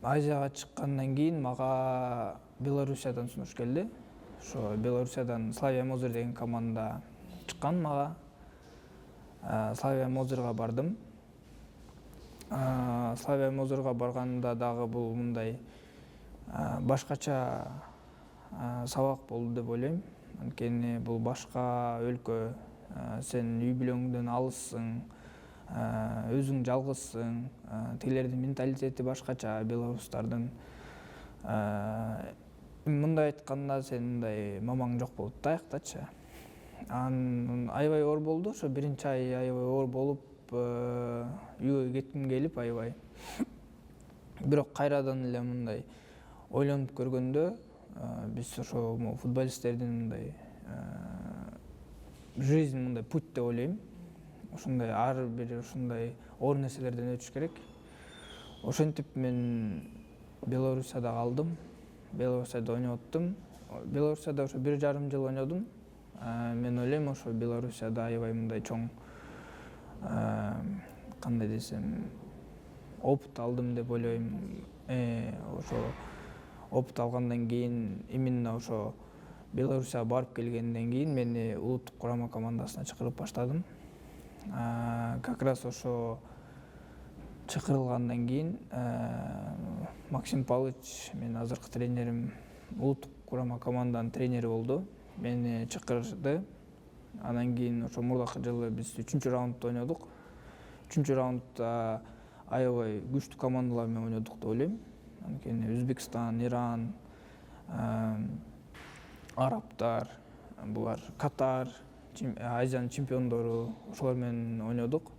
Азияга чыккандан кийин мага Белоруссиядан сунуш келди. Ошо Белоруссиядан Славия Мозыр деген команда чыккан мага. Славия Мозырга бардым. Славия Мозырга барганда дагы бул мындай башкача сабак болду деп ойлойм. Анткени бул башка өлкө, сен үй бүлөңдөн алыссың, өзүң жалгызсың, тилердин менталитети башкача, белорустардын. Мындай айтканда сен мындай мамаң жок болот да аяктачы. Анан аябай оор болду. Ошо биринчи ай аябай оор болуп, үйгө кетким келип аябай. Бирок кайрадан эле мындай ойлонуп көргөндө, биз ошо футболисттердин мындай жизнь мындай путь деп ойлойм. Ушундай ар бир ушундай оор нерселерден өтүш керек. Ошентип мен Белоруссияда калдым. Белоруссияда ойноп аттым. Белоруссияда ошо 1,5 жыл ойнодум. Мен ойлойм ошо Белоруссияда аябай мындай чоң, кандай десем, опыт алдым деп ойлойм. Ошо опыт алгандан кийин именно ошо Белоруссияга барып келгенден кийин мени улуттук курама командасына чакырып баштадым. Как раз ошо чакырылгандан кийин Максим Павлович, менин азыркы тренерим, улуттук курама команданын тренери болду. Мени чакырды. Андан кийин ошо мурдакы жылы биз 3-чү раундда ойнодук. 3-чү раундда аябай күчтүү командалар менен ойнодук деп ойлойм. Анткени Өзбекстан, Иран, арабтар, булар Катар, Азиянын чемпиондору, ошолор менен ойнодук.